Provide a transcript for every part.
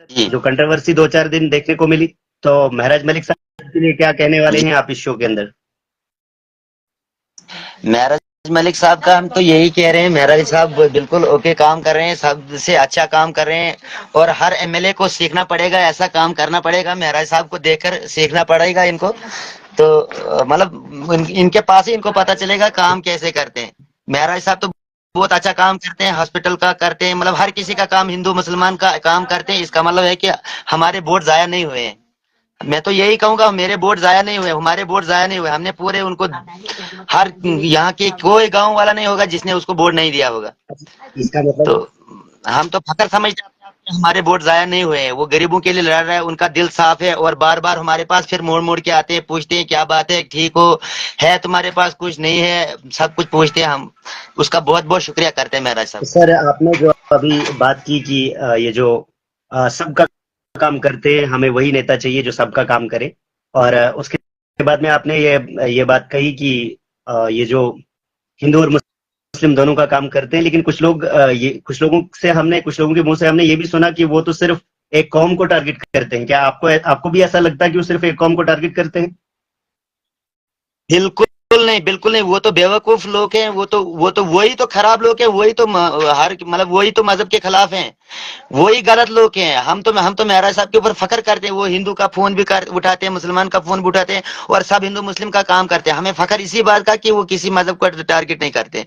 जी। जो कंट्रोवर्सी 2-4 दिन देखने को मिली, तो महराज मलिक साहब के लिए क्या कहने वाले जी हैं आप इस शो के अंदर? महराज मलिक साहब का हम तो यही कह रहे हैं, महराज साहब बिल्कुल ओके काम कर रहे हैं, सबसे अच्छा काम कर रहे हैं। और हर एमएलए को सीखना पड़ेगा, ऐसा काम करना पड़ेगा, महराज साहब को देखकर सीखना पड़ेगा इनको। तो मतलब इनके पास ही इनको पता चलेगा काम कैसे करते हैं। महराज साहब तो बहुत अच्छा काम करते हैं, हॉस्पिटल का करते हैं, मतलब हर किसी का काम, हिंदू मुसलमान का काम करते हैं। इसका मतलब है कि हमारे वोट जाया नहीं हुए हैं। मैं तो यही कहूंगा, मेरे वोट जाया नहीं हुए, हमारे वोट जाया नहीं हुए। हमने पूरे उनको, हर यहाँ के कोई गांव वाला नहीं होगा जिसने उसको वोट नहीं दिया होगा। इसका तो मतलब हम तो फकर समझते हैं कि हमारे वोट जाया नहीं हुए हैं। वो गरीबों के लिए लड़ रहा है, उनका दिल साफ है। और बार बार हमारे पास फिर मोड़ मोड़ के आते हैं, पूछते हैं क्या बात है, ठीक हो, है तुम्हारे पास कुछ नहीं है, सब कुछ पूछते हैं। हम उसका बहुत बहुत शुक्रिया करते हैं महराज साहब का। सर, आपने जो अभी बात की कि ये जो सबका काम करते हैं, हमें वही नेता चाहिए जो सबका काम करे। और उसके बाद में आपने ये बात कही कि ये जो हिंदू और मुस्लिम दोनों का काम करते हैं, लेकिन कुछ लोगों के मुंह से हमने ये भी सुना कि वो तो सिर्फ एक कौम को टारगेट करते हैं। क्या आपको भी ऐसा लगता है कि वो सिर्फ एक कौम को टारगेट करते हैं? बिल्कुल नहीं, बिल्कुल नहीं। वो तो बेवकूफ लोग हैं, वो तो वही तो खराब लोग हैं, वही तो हर मतलब वही तो मजहब के खिलाफ हैं, वही गलत लोग हैं। हम तो महराज साहब के ऊपर फख्र करते हैं। वो हिंदू का फोन भी उठाते हैं, मुसलमान का फोन भी उठाते हैं, और सब हिंदू मुस्लिम का काम करते हैं। हमें फख्र इसी बात का कि वो किसी मजहब को टारगेट नहीं करते।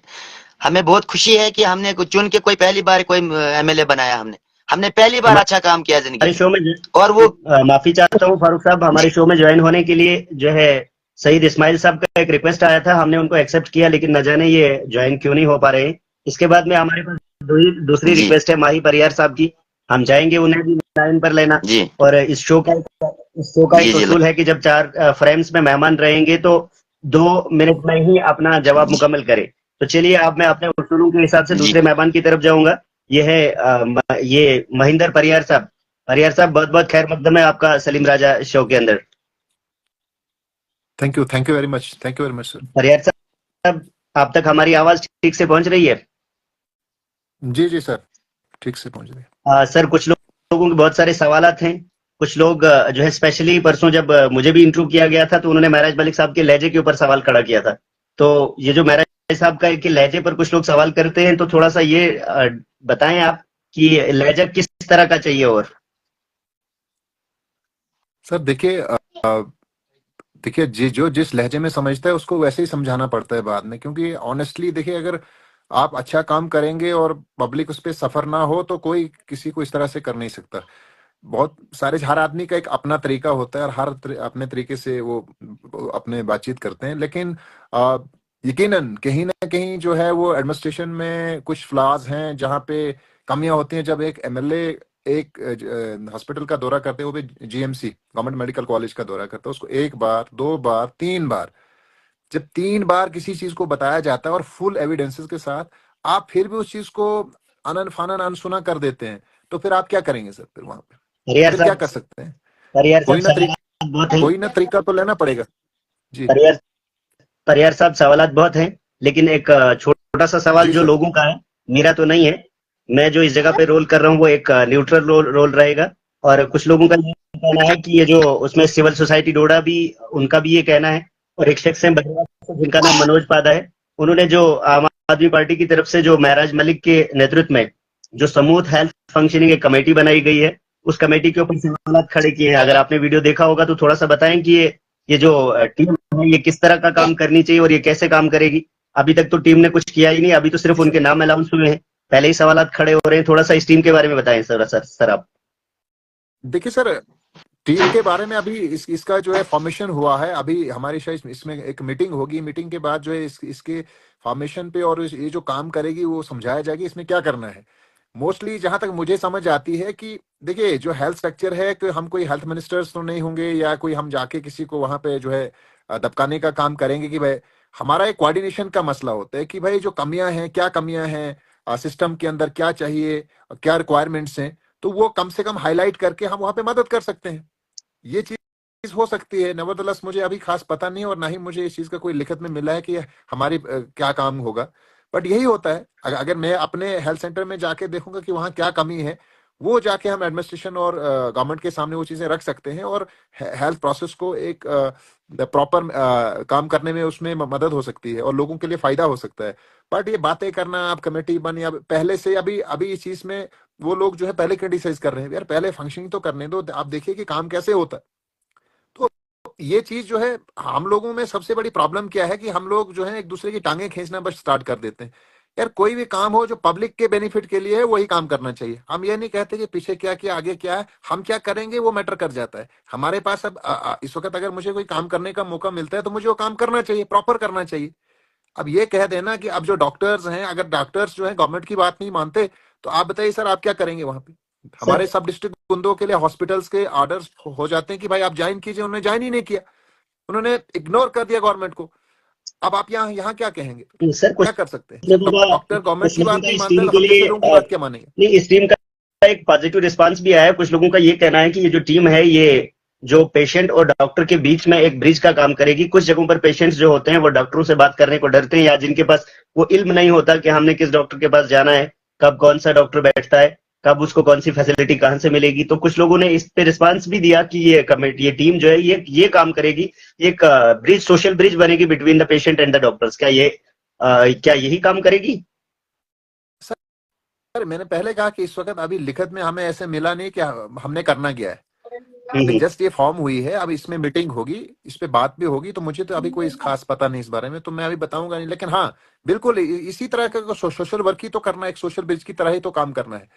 हमें बहुत खुशी है कि हमने चुन के कोई पहली बार कोई एमएलए बनाया। हमने पहली बार अच्छा काम किया जिंदगी हमारे में। शो में और वो माफी चाहता हूँ फारूक साहब, हमारे जी शो में ज्वाइन होने के लिए जो है सईद इस्माइल साहब का एक रिक्वेस्ट आया था, हमने उनको एक्सेप्ट किया, लेकिन न जाने ये ज्वाइन क्यों नहीं हो पा रहे हैं। इसके बाद में हमारे पास दूसरी जी रिक्वेस्ट है माही परियार साहब की, हम चाहेंगे उन्हें भी लाइन पर लेना। जी और इस शो का जी एक जी उसूल है कि जब 4 फ्रेम्स में मेहमान रहेंगे तो 2 मिनट में ही अपना जवाब जी मुकम्मल करें। तो चलिए, अब मैं अपने उसूलों के हिसाब से जी दूसरे मेहमान की तरफ जाऊंगा। ये महिंदर परियार साहब। परियार साहब, बहुत बहुत खैर मकदम है आपका सलीम राजा शो के अंदर। Thank you very much, thank you very much sir. Pariyar साहब, आप तक हमारी आवाज ठीक से पहुंच रही है? जी जी सर, ठीक से पहुंच रही है। सर, कुछ लोगों के बहुत सारे सवालात हैं। कुछ लोग जो है स्पेशली परसों जब मुझे भी इंटरव्यू किया गया था, तो उन्होंने महराज मलिक साहब के लहजे के ऊपर सवाल खड़ा किया था। तो ये जो महराज साहब का के लहजे पर कुछ लोग सवाल करते हैं, तो थोड़ा सा ये बताएं आप कि लहजा किस तरह का चाहिए। और सर देखिए, देखिए जो जिस लहजे में समझता है उसको वैसे ही समझाना पड़ता है बाद में, क्योंकि ऑनेस्टली देखिए, अगर आप अच्छा काम करेंगे और पब्लिक उस पर सफर ना हो तो कोई किसी को इस तरह से कर नहीं सकता। बहुत सारे, हर आदमी का एक अपना तरीका होता है और अपने तरीके से वो अपने बातचीत करते हैं। लेकिन आ, यकीनन कहीं ना कहीं जो है वो एडमिनिस्ट्रेशन में कुछ फ्लॉज हैं जहाँ पे कमियां होती हैं। जब एक एमएलए एक हॉस्पिटल का दौरा करते हैं, वो भी जीएमसी गवर्नमेंट मेडिकल कॉलेज का दौरा करते हैं, उसको एक बार, दो बार, तीन बार, जब तीन बार किसी चीज को बताया जाता है और फुल एविडेंसेस के साथ, आप फिर भी उस चीज को अनन फानन अनसुना कर देते हैं, तो फिर आप क्या करेंगे सर? फिर वहां पे परियार फिर क्या साहब कर सकते हैं? परियार साहब कोई ना तरीका, सवालात बहुत हैं। कोई ना तरीका तो लेना पड़ेगा। जी परियार परियार साहब, सवालात बहुत हैं, लेकिन एक छोटा सा सवाल जी जो सर। लोगों का है, मेरा तो नहीं है। मैं जो इस जगह पे रोल कर रहा हूँ वो एक न्यूट्रल रोल रहेगा। और कुछ लोगों का ये कहना है कि ये जो उसमें सिविल सोसाइटी डोडा भी, उनका भी ये कहना है। और एक शख्स है बद्रीनाथ से, जिनका नाम मनोज पादा है, उन्होंने जो आम आदमी पार्टी की तरफ से जो महराज मलिक के नेतृत्व में जो स्मूथ हेल्थ फंक्शनिंग एक कमेटी बनाई गई है, उस कमेटी के ऊपर सवाल खड़े किए हैं। अगर आपने वीडियो देखा होगा तो थोड़ा सा बताएं कि ये जो टीम है, ये किस तरह का काम करनी चाहिए और ये कैसे काम करेगी। अभी तक तो टीम ने कुछ किया ही नहीं, अभी तो सिर्फ जी उनके सर। नाम अनाउंस हुए हैं। पहले ही सवालात खड़े हो रहे हैं। थोड़ा सा इस टीम के बारे में बताएं सर आप। देखिए सर, टीम के बारे में अभी इसका जो है फॉर्मेशन हुआ है। अभी हमारी शायद इसमें एक मीटिंग होगी, मीटिंग के बाद जो है इसके फॉर्मेशन पे और ये जो काम करेगी वो समझाया जाएगी इसमें क्या करना है। मोस्टली जहां तक मुझे समझ आती है कि देखिए, जो हेल्थ स्ट्रक्चर है, कि हम कोई हेल्थ मिनिस्टर्स तो नहीं होंगे या कोई हम जाके किसी को वहां पे जो है दबकाने का काम करेंगे कि भाई, हमारा एक कोऑर्डिनेशन का मसला होता है कि भाई जो कमियां हैं, क्या कमियां हैं सिस्टम के अंदर, क्या चाहिए, क्या रिक्वायरमेंट्स हैं, तो वो कम से कम हाईलाइट करके हम वहां पे मदद कर सकते हैं। ये चीज हो सकती है। नेवरदलेस मुझे अभी खास पता नहीं, और ना ही मुझे इस चीज का कोई लिखित में मिला है कि हमारी क्या काम होगा। बट यही होता है, अगर मैं अपने हेल्थ सेंटर में जाके देखूंगा कि वहाँ क्या कमी है, वो जाके हम एडमिनिस्ट्रेशन और गवर्नमेंट के सामने वो चीजें रख सकते हैं और हेल्थ प्रोसेस को एक प्रॉपर काम करने में उसमें मदद हो सकती है और लोगों के लिए फायदा हो सकता है। बट ये बातें करना, आप कमेटी बनी, अब पहले से अभी अभी इस चीज में वो लोग जो है पहले क्रिटिसाइज कर रहे हैं, यार पहले फंक्शनिंग तो करने दो, आप देखिए कि काम कैसे होता है। तो ये चीज जो है, हम लोगों में सबसे बड़ी प्रॉब्लम क्या है कि हम लोग जो है एक दूसरे की टांगे खींचना बस स्टार्ट कर देते हैं। यार कोई भी काम हो जो पब्लिक के बेनिफिट के लिए है वही काम करना चाहिए। हम ये नहीं कहते कि पीछे क्या किया आगे क्या है, हम क्या करेंगे वो मैटर कर जाता है। हमारे पास अब इस वक्त अगर मुझे कोई काम करने का मौका मिलता है तो मुझे वो काम करना चाहिए, प्रॉपर करना चाहिए। अब ये कह देना कि अब जो डॉक्टर्स हैं, अगर डॉक्टर्स जो है गवर्नमेंट की बात नहीं मानते तो आप बताइए सर आप क्या करेंगे वहां पे। सर हमारे सब डिस्ट्रिक्ट गुंदों के लिए हॉस्पिटल्स के ऑर्डर्स हो जाते हैं कि भाई आप ज्वाइन कीजिए, उन्होंने ज्वाइन ही नहीं किया, उन्होंने इग्नोर कर दिया गवर्नमेंट को। अब आप यहाँ यहाँ क्या कहेंगे, सर क्या कुछ कर सकते हैं जब लोगों का डॉक्टर गवर्नमेंट कुछ की लोगों बात का नहीं इस मानता टीम तो के हम लिए दूसरे लोगों की बात क्या मानेंगे। नहीं, इस टीम का एक पॉजिटिव रिस्पांस भी आया है। कुछ लोगों का ये कहना है कि ये जो टीम है ये जो पेशेंट और डॉक्टर के बीच में एक ब्रिज का काम करेगी। कुछ जगहों पर पेशेंट्स जो होते हैं वो डॉक्टरों से बात करने को डरते हैं, या जिनके पास वो इल्म नहीं होता कि हमने किस डॉक्टर के पास जाना है, कब कौन सा डॉक्टर बैठता है, कब उसको कौन सी फैसिलिटी कहाँ से मिलेगी। तो कुछ लोगों ने इस पे रिस्पांस भी दिया कि ये कमेटी, ये टीम जो है ये काम करेगी, एक ब्रिज, सोशल ब्रिज बनेगी between the patient and the doctors. क्या यही काम करेगी? सर मैंने पहले कहा कि इस वक्त अभी लिखित में हमें ऐसे मिला नहीं कि हमने करना क्या है। हम्म, अभी जस्ट ये फॉर्म हुई है, अब इसमें मीटिंग होगी, इस पे बात भी होगी, तो मुझे तो अभी कोई खास पता नहीं इस बारे में, तो मैं अभी बताऊंगा नहीं। लेकिन हाँ बिल्कुल इसी तरह का सोशल वर्क ही तो करना है, एक सोशल ब्रिज की तरह ही तो काम करना है।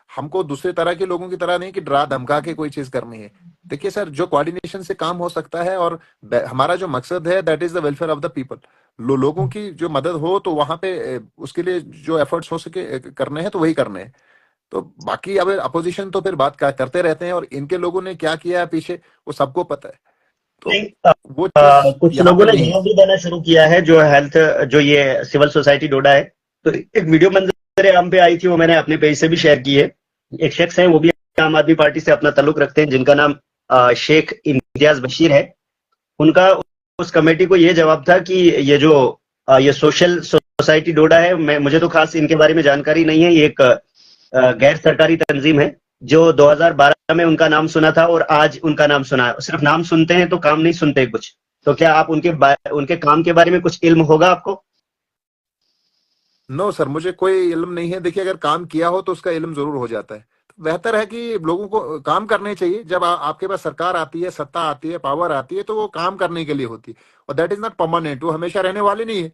हमको दूसरे तरह के लोगों की तरह नहीं कि डरा धमका के कोई चीज करनी है। देखिए सर, जो कोऑर्डिनेशन से काम हो सकता है और हमारा जो मकसद है that is the welfare of the people, लोगों की जो मदद हो तो वहां पे उसके लिए जो एफर्ट्स हो सके करने हैं तो वही करने हैं। तो बाकी अब अपोजिशन तो फिर बात करते रहते हैं और इनके लोगों ने क्या किया है पीछे वो सबको पता है, तो नहीं, वो चीज कुछ यहाँ लोगों पे ने नहीं है। जवाब भी देना शुरू किया है। जो हेल्थ, जो ये सिविल सोसाइटी डोडा है, तो एक वीडियो मंजर आम पे आई थी, वो मैंने अपने पेज से भी शेयर की है। एक शख्स है, वो भी आम आदमी पार्टी से अपना ताल्लुक रखते हैं, जिनका नाम शेख इम्तियाज बशीर है। उनका उस कमेटी को ये जवाब था कि ये सोशल सोसाइटी डोडा है, मुझे तो खास इनके बारे में जानकारी नहीं है। ये एक गैर सरकारी तंजीम है जो 2012 में उनका नाम सुना था और आज उनका नाम सुना है। सिर्फ नाम सुनते हैं तो काम नहीं सुनते कुछ। तो क्या आप उनके काम के बारे में कुछ इल्म होगा आपको? नो सर, मुझे कोई इल्म नहीं है। देखिए अगर काम किया हो तो उसका इल्म जरूर हो जाता है। तो बेहतर है कि लोगों को काम करने चाहिए। जब आपके पास सरकार आती है, सत्ता आती है, पावर आती है, तो वो काम करने के लिए होती है और दैट इज नॉट परमानेंट, वो हमेशा रहने वाली नहीं है।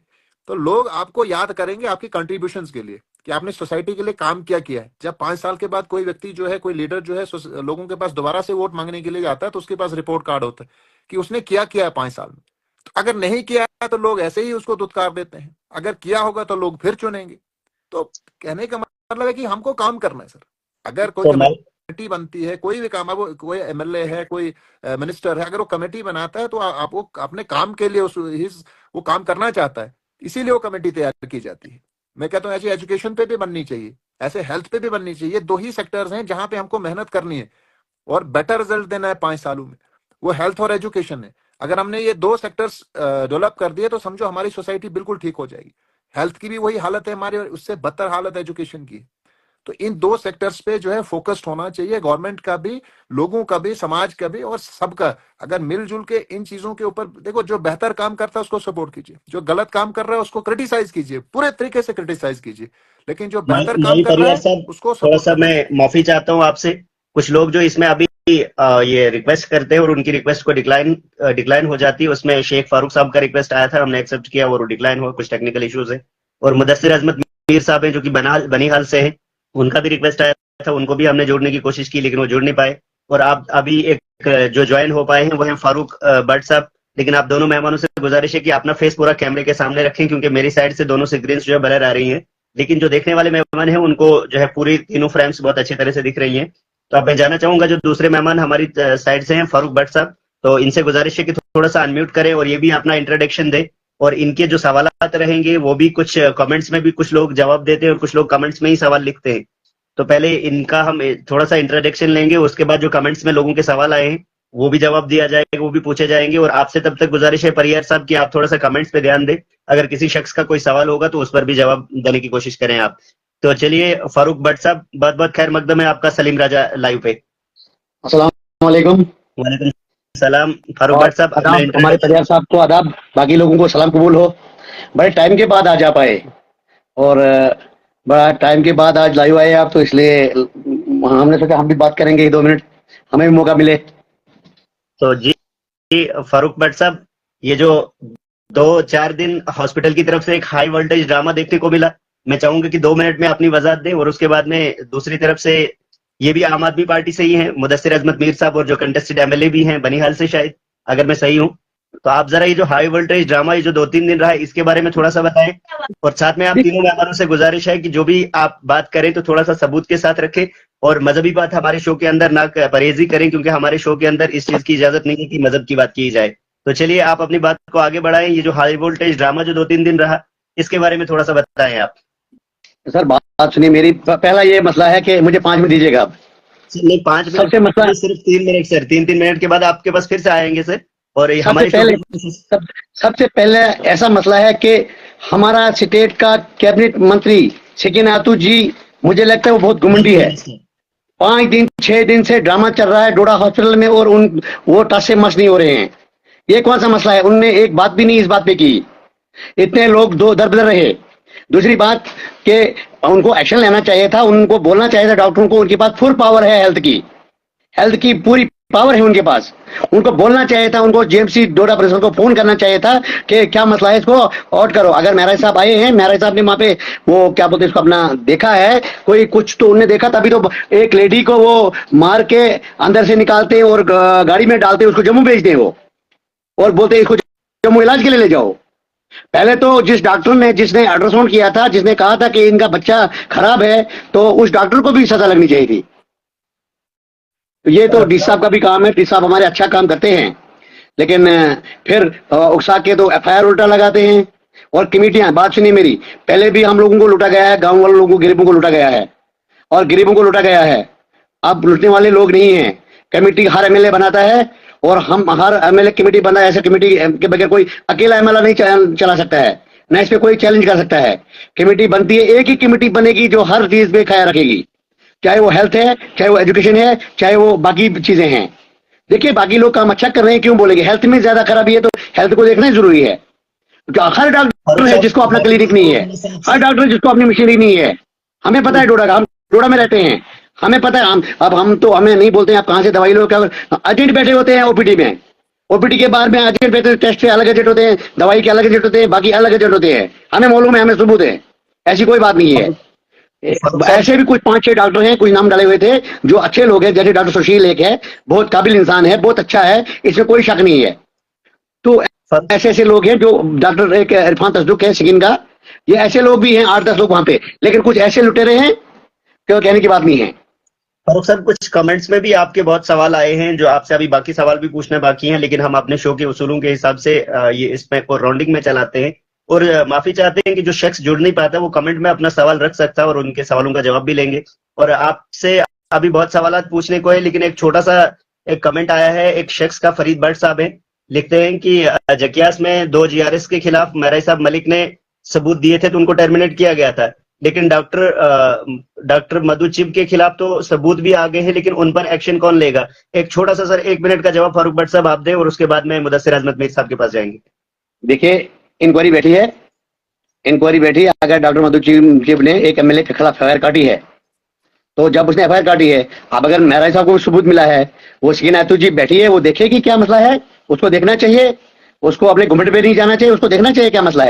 तो लोग आपको याद करेंगे आपकी कंट्रीब्यूशंस के लिए कि आपने सोसाइटी के लिए काम क्या किया है। जब 5 साल के बाद कोई व्यक्ति जो है, कोई लीडर जो है लोगों के पास दोबारा से वोट मांगने के लिए जाता है तो उसके पास रिपोर्ट कार्ड होता है कि उसने क्या किया है 5 साल में। तो अगर नहीं किया है तो लोग ऐसे ही उसको दुत्कार देते हैं, अगर किया होगा तो लोग फिर चुनेंगे। तो कहने का मतलब है कि हमको काम करना है सर। अगर कोई तो मैं कमेटी बनती है, कोई भी काम है, वो कोई एमएलए है, कोई मिनिस्टर है, अगर वो कमेटी बनाता है तो आप वो अपने काम के लिए वो काम करना चाहता है, इसीलिए वो कमेटी तैयार की जाती है। मैं कहता हूँ ऐसी एजुकेशन पे भी बननी चाहिए, ऐसे हेल्थ पे भी बननी चाहिए। ये 2 ही सेक्टर्स हैं जहां पे हमको मेहनत करनी है और बेटर रिजल्ट देना है 5 सालों में, वो हेल्थ और एजुकेशन है। अगर हमने ये 2 सेक्टर्स डेवलप कर दिए तो समझो हमारी सोसाइटी बिल्कुल ठीक हो जाएगी। हेल्थ की भी वही हालत है हमारी और उससे बदतर हालत एजुकेशन की। तो इन 2 सेक्टर्स पे जो है फोकस्ड होना चाहिए, गवर्नमेंट का भी, लोगों का भी, समाज का भी और सबका। अगर मिलजुल के इन चीजों के ऊपर देखो, जो बेहतर काम करता है उसको सपोर्ट कीजिए, जो गलत काम कर रहा है उसको क्रिटिसाइज कीजिए, पूरे तरीके से क्रिटिसाइज कीजिए, लेकिन जो बेहतर काम माली कर रहा परिवार है साहब, उसको थोड़ा सपोर्ट सा करना मैं चाहिए। माफी चाहता हूँ आपसे। कुछ लोग जो इसमें अभी ये रिक्वेस्ट करते हैं और उनकी रिक्वेस्ट को डिक्लाइन हो जाती है, उसमें शेख फारूक साहब का रिक्वेस्ट आया था, हमने एक्सेप्ट किया और डिक्लाइन हुआ, कुछ टेक्निकल इश्यूज है। और मुदस्सिर अजमत मीर साहब हैं जो कि बनिहाल से हैं, उनका भी रिक्वेस्ट आया था, उनको भी हमने जोड़ने की कोशिश की लेकिन वो जुड़ नहीं पाए। और आप अभी एक जो ज्वाइन हो पाए हैं वो है फारूक बट साहब। लेकिन आप दोनों मेहमानों से गुजारिश है कि अपना फेस पूरा कैमरे के सामने रखें, क्योंकि मेरी साइड से दोनों से ग्रीन्स जो है ब्लर आ रही हैं, लेकिन जो देखने वाले मेहमान हैं उनको जो है पूरी तीनों फ्रेम्स बहुत अच्छी तरह से दिख रही हैं। तो अब मैं जानना चाहूंगा जो दूसरे मेहमान हमारी साइड से हैं, फारूक भट्ट साहब, तो इनसे गुजारिश है कि थोड़ा सा अनम्यूट करें और ये भी अपना इंट्रोडक्शन दे। और इनके जो सवालात रहेंगे वो भी कुछ कमेंट्स में भी कुछ लोग जवाब देते हैं और कुछ लोग कमेंट्स में ही सवाल लिखते हैं। तो पहले इनका हम थोड़ा सा इंट्रोडक्शन लेंगे, उसके बाद जो कमेंट्स में लोगों के सवाल आए हैं वो भी जवाब दिया जाएगा, वो भी पूछे जाएंगे। और आपसे तब तक गुजारिश है परियार साहब कि आप थोड़ा सा कमेंट्स पे ध्यान दें, अगर किसी शख्स का कोई सवाल होगा तो उस पर भी जवाब देने की कोशिश करें आप। तो चलिए फारूक भट्ट साहब, बहुत बहुत खैर मकदम है आपका सलीम राजा लाइव पे। अस्सलाम वालेकुम। वालेकुम सलाम फारूक और भट्ट साहब, अपना आदाब, हमारे इंट्रोडक्शन। परिवार साहब को आदाब, बाकी लोगों को सलाम कबूल हो। बड़े टाइम के बाद आज आप आए और बड़ा टाइम के बाद आज लाइव आए आप, तो इसलिए हमने सोचा हम भी बात करेंगे 2 मिनट, हमें भी मौका मिले। तो जी फारूक भट्ट साहब, ये जो 2-4 दिन हॉस्पिटल की तरफ से एक हाई वोल्टेज ड्रामा देखने को मिला, मैं चाहूंगा कि 2 मिनट में अपनी वजाहत दें, और उसके बाद में दूसरी तरफ से ये भी आम आदमी पार्टी से ही है, मुदस्सिर अजमत मीर साहब, और जो कंटेस्टेड एमएलए भी हैं बनिहाल से, शायद अगर मैं सही हूं। तो आप जरा ये जो हाई वोल्टेज ड्रामा ये जो 2-3 दिन रहा है, इसके बारे में थोड़ा सा बताएं, और साथ में आप तीनों मेहमानों से गुजारिश है कि जो भी आप बात करें तो थोड़ा सा सबूत के साथ रखें, और मजहबी बात हमारे शो के अंदर ना परहेजी करें, क्योंकि हमारे शो के अंदर इस चीज की इजाजत नहीं है कि मजहब की बात की जाए। तो चलिए आप अपनी बात को आगे बढ़ाएं, ये जो हाई वोल्टेज ड्रामा जो 2-3 दिन रहा, इसके बारे में थोड़ा सा बताएं आप। सर बात सुनिए मेरी, पहला ये मसला है कि मुझे 5 मिनट दीजिएगा आप। नहीं, 5 मिनट सबसे मसला, सिर्फ 3 मिनट सर, 3-3 मिनट के बाद आपके पास फिर से आएंगे सर, और ये सबसे हमारे शो पहले की सबसे पहले ऐसा मसला है कि हमारा स्टेट का कैबिनेट मंत्री सकीनातू जी, मुझे लगता है वो बहुत घुमंडी है। 5 दिन 6 दिन से ड्रामा चल रहा है डोडा हॉस्पिटल में, और वो टस से मस नहीं हो रहे हैं। ये कौन सा मसला है? उनने एक बात भी नहीं इस बात पे की, इतने लोग दो दर-बदर रहे। दूसरी बात कि उनको एक्शन लेना चाहिए था, उनको बोलना चाहिए था डॉक्टरों को, उनके पास फुल पावर है, हेल्थ की पूरी पावर है उनके पास। उनको बोलना चाहिए था, उनको जेएमसी डोडा प्रिंसिपल को फोन करना चाहिए था कि क्या मसला है, इसको आउट करो। अगर महराज साहब आए हैं, महराज साहब ने वहां पे वो क्या बोलते हैं इसको, अपना देखा है कोई कुछ तो उन्होंने देखा, तभी तो एक लेडी को वो मार के अंदर से निकालते और गाड़ी में डालते, उसको जम्मू भेजते वो, और बोलते इसको जम्मू इलाज के लिए ले जाओ। पहले तो जिस डॉक्टर ने, जिसने अल्ट्रासाउंड किया था, जिसने कहा था कि इनका बच्चा खराब है, तो उस डॉक्टर को भी सजा लगनी चाहिए थी। तो ये तो डी साहब का भी काम है, डी साहब हमारे अच्छा काम करते हैं, लेकिन फिर उकसा के तो एफआईआर उल्टा लगाते हैं। और कमेटियां, बात सुनिए मेरी, पहले भी हम लोगों को लूटा गया है, गांव वाले लोगों को, गरीबों को लूटा गया है, और गरीबों को लूटा गया है। अब लूटने वाले लोग नहीं है। कमेटी हर एमएलए बनाता है, और हम हर एमएलए कमेटी बना, ऐसे कमेटी के बगैर कोई अकेला एमएलए नहीं चला सकता है, न इस पे कोई चैलेंज कर सकता है। कमेटी बनती है, एक ही कमेटी बनेगी जो हर चीज पे ख्याल रखेगी, चाहे वो हेल्थ है, चाहे वो एजुकेशन है, चाहे वो बाकी चीजें हैं। देखिए बाकी लोग काम अच्छा कर रहे हैं, क्यों बोलेंगे? हेल्थ में ज्यादा खराबी है तो हेल्थ को देखना जरूरी है। हर डॉक्टर है जिसको अपना क्लिनिक नहीं है, हर डॉक्टर है जिसको अपनी मशीनरी नहीं है। हमें पता है डोडा का, हम डोडा में रहते हैं, हमें पता है। हम तो हमें नहीं बोलते हैं आप कहाँ से दवाई लो, क्या एजेंट बैठे होते हैं ओपीडी में, ओपीडी के बाद में एजेंट बैठे, टेस्ट के अलग एजेंट होते हैं, दवाई के अलग एजेंट होते हैं, बाकी अलग एजेंट होते हैं। हमें मालूम है, हमें सबूत है, ऐसी कोई बात नहीं है। ऐसे भी कुछ 5-6 डॉक्टर हैं, कुछ नाम डाले हुए थे, जो अच्छे लोग हैं, जैसे डॉक्टर सुशील एक है, बहुत काबिल इंसान है, बहुत अच्छा है, इसमें कोई शक नहीं है। तो ऐसे ऐसे लोग हैं, जो डॉक्टर एक इरफान तसदुक है सिकिन का, ये ऐसे लोग भी हैं 8-10 लोग वहां पे, लेकिन कुछ ऐसे लुटेरे हैं कि कहने की बात नहीं है। फारूक साहब, कुछ कमेंट्स में भी आपके बहुत सवाल आए हैं, जो आपसे अभी बाकी सवाल भी पूछना बाकी हैं, लेकिन हम अपने शो के उसूलों के हिसाब से ये इसमें को राउंडिंग में चलाते हैं, और माफी चाहते हैं कि जो शख्स जुड़ नहीं पाता वो कमेंट में अपना सवाल रख सकता है, और उनके सवालों का जवाब भी लेंगे। और आपसे अभी बहुत सवाल पूछने को है, लेकिन एक छोटा सा एक कमेंट आया है एक शख्स का, फरीद भट्ट साहब है, लिखते हैं कि जकियास में 2 जीआरएस के खिलाफ महराज साहब मलिक ने सबूत दिए थे तो उनको टर्मिनेट किया गया था, लेकिन डॉक्टर मधु चिब के खिलाफ तो सबूत भी आ गए हैं, लेकिन उन पर एक्शन कौन लेगा? एक छोटा सा सर 1 मिनट का जवाब फारूक भट्ट साहब आप दें, और उसके बाद में मुदस्सिर अजमत मीर साहब के पास जाएंगे। देखिए इंक्वायरी बैठी है, अगर डॉक्टर मधु चिब ने एक एमएलए के खिलाफ एफआईआर काटी है, तो जब उसने एफआईआर काटी है, अब अगर महराज साहब को सबूत मिला है, वो सकीनातू जी बैठी है, वो देखेगी क्या मसला है, उसको देखना चाहिए, उसको अपने घुमट पे नहीं जाना चाहिए, उसको देखना चाहिए क्या मसला है।